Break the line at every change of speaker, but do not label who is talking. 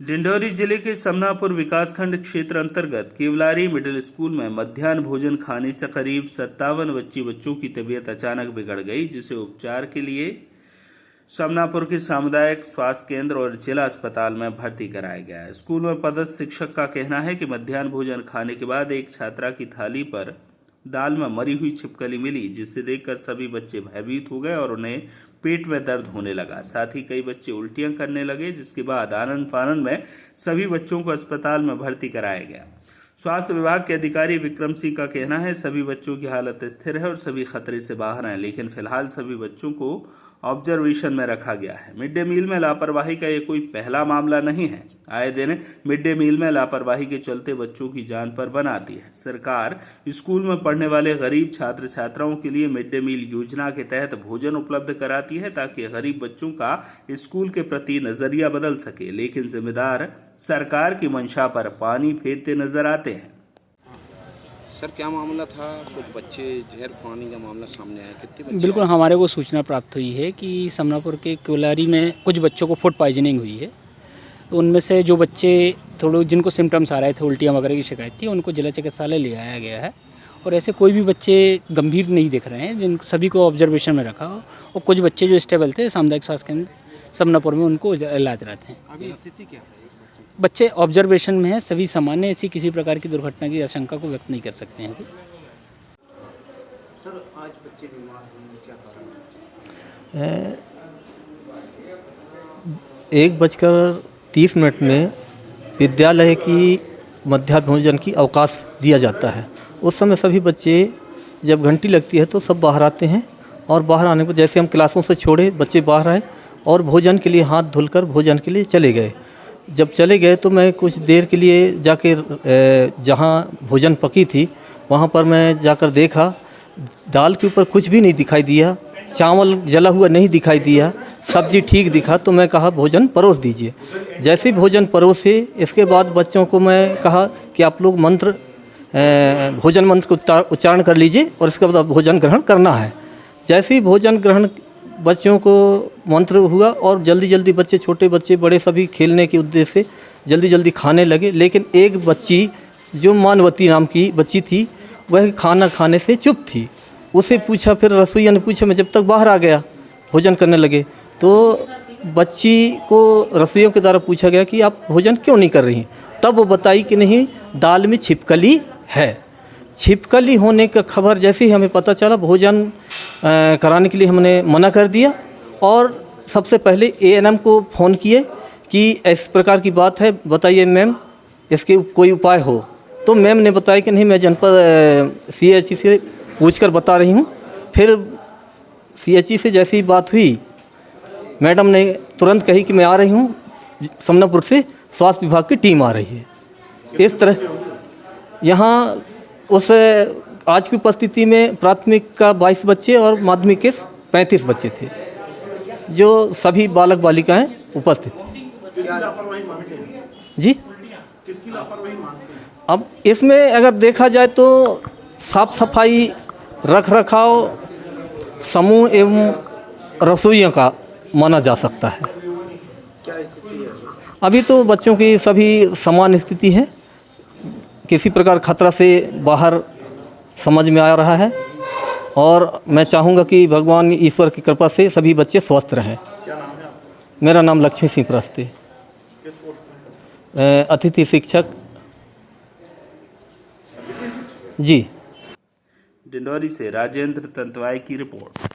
डिंडौरी जिले के समनापुर विकासखंड क्षेत्र अंतर्गत केवलारी मिडिल स्कूल में मध्याह्न भोजन खाने से करीब 57 बच्चों की तबीयत अचानक बिगड़ गई, जिसे उपचार के लिए समनापुर के सामुदायिक स्वास्थ्य केंद्र और जिला अस्पताल में भर्ती कराया गया है। स्कूल में पदस्थ शिक्षक का कहना है कि मध्याह्न भोजन खाने के बाद एक छात्रा की थाली पर दाल में मरी हुई छिपकली मिली, जिसे देखकर सभी बच्चे भयभीत हो गए और उन्हें पेट में दर्द होने लगा। साथ ही कई बच्चे उल्टियां करने लगे, जिसके बाद आनन फानन में सभी बच्चों को अस्पताल में भर्ती कराया गया। स्वास्थ्य विभाग के अधिकारी विक्रम सिंह का कहना है सभी बच्चों की हालत स्थिर है और सभी खतरे से बाहर हैं, लेकिन फिलहाल सभी बच्चों को ऑब्जर्वेशन में रखा गया है। मिड डे मील में लापरवाही का ये कोई पहला मामला नहीं है। आए दिन मिड डे मील में लापरवाही के चलते बच्चों की जान पर बन आती है। सरकार स्कूल में पढ़ने वाले गरीब छात्र छात्राओं के लिए मिड डे मील योजना के तहत भोजन उपलब्ध कराती है, ताकि गरीब बच्चों का स्कूल के प्रति नजरिया बदल सके, लेकिन जिम्मेदार सरकार की मंशा पर पानी फेरते नजर आते हैं।
सर, क्या मामला था? कुछ बच्चे जहर खाने का मामला सामने आया, कितने बच्चे?
बिल्कुल, हमारे को सूचना प्राप्त हुई है कि समनापुर के केवलारी में कुछ बच्चों को फूड पॉइजनिंग हुई है। तो उनमें से जो बच्चे थोड़े जिनको सिम्टम्स आ रहे थे, उल्टियाँ वगैरह की शिकायत थी, उनको जिला चिकित्सालय ले आया गया है। और ऐसे कोई भी बच्चे गंभीर नहीं दिख रहे हैं, जिन सभी को ऑब्जर्वेशन में रखा। और कुछ बच्चे जो स्टेबल थे सामुदायिक स्वास्थ्य केंद्र समनापुर में, उनको इलाज रहते हैं।
अभी स्थिति क्या है?
बच्चे ऑब्जर्वेशन में हैं, सभी सामान्य, ऐसी किसी प्रकार की दुर्घटना की आशंका को व्यक्त नहीं कर सकते हैं अभी।
सर, आज बच्चे बीमार हुए, क्या कारण है?
1:30 में विद्यालय की मध्याह्न भोजन की अवकाश दिया जाता है। उस समय सभी बच्चे जब घंटी लगती है तो सब बाहर आते हैं, और बाहर आने पर जैसे हम क्लासों से छोड़े, बच्चे बाहर आए और भोजन के लिए हाथ धुलकर भोजन के लिए चले गए। जब चले गए तो मैं कुछ देर के लिए जाकर जहाँ भोजन पकी थी वहाँ पर मैं जाकर देखा, दाल के ऊपर कुछ भी नहीं दिखाई दिया, चावल जला हुआ नहीं दिखाई दिया, सब्जी ठीक दिखा। तो मैं कहा भोजन परोस दीजिए। जैसे ही भोजन परोसे, इसके बाद बच्चों को मैं कहा कि आप लोग भोजन मंत्र को उच्चारण कर लीजिए और इसके बाद भोजन ग्रहण करना है। जैसे ही भोजन ग्रहण बच्चों को मंत्र हुआ और जल्दी जल्दी बच्चे, छोटे बच्चे बड़े सभी खेलने के उद्देश्य से जल्दी जल्दी खाने लगे। लेकिन एक बच्ची जो मानवती नाम की बच्ची थी, वह खाना खाने से चुप थी। उसे पूछा, फिर रसोइया ने पूछा, मैं जब तक बाहर आ गया भोजन करने लगे, तो बच्ची को रसोइयों के द्वारा पूछा गया कि आप भोजन क्यों नहीं कर रही? तब वो बताई कि नहीं, दाल में छिपकली है। छिपकली होने का खबर जैसे ही हमें पता चला, भोजन कराने के लिए हमने मना कर दिया और सबसे पहले ANM को फ़ोन किए कि इस प्रकार की बात है, बताइए मैम, इसके कोई उपाय हो। तो मैम ने बताया कि नहीं, मैं जनपद CHE से पूछकर बता रही हूँ। फिर CHE से जैसी बात हुई, मैडम ने तुरंत कही कि मैं आ रही हूँ, समनापुर से स्वास्थ्य विभाग की टीम आ रही है। इस तरह यहाँ उस आज की उपस्थिति में प्राथमिक का 22 बच्चे और माध्यमिक के 35 बच्चे थे, जो सभी बालक बालिकाएं उपस्थित थे। जी,
किसकी लापरवाही मानते हैं?
अब इसमें अगर देखा जाए तो साफ सफाई, रख रखाव, समूह एवं रसोइयों का माना जा सकता है।
क्या स्थिति है?
अभी तो बच्चों की सभी समान स्थिति है, किसी प्रकार खतरा से बाहर समझ में आ रहा है, और मैं चाहूँगा कि भगवान ईश्वर की कृपा से सभी बच्चे स्वस्थ रहें।
क्या नाम है आपका?
मेरा नाम लक्ष्मी सिंह प्रस्ते,
किस पोस्ट पे?
अतिथि शिक्षक। जी।
डिंडौरी से राजेंद्र तंतवाई की रिपोर्ट।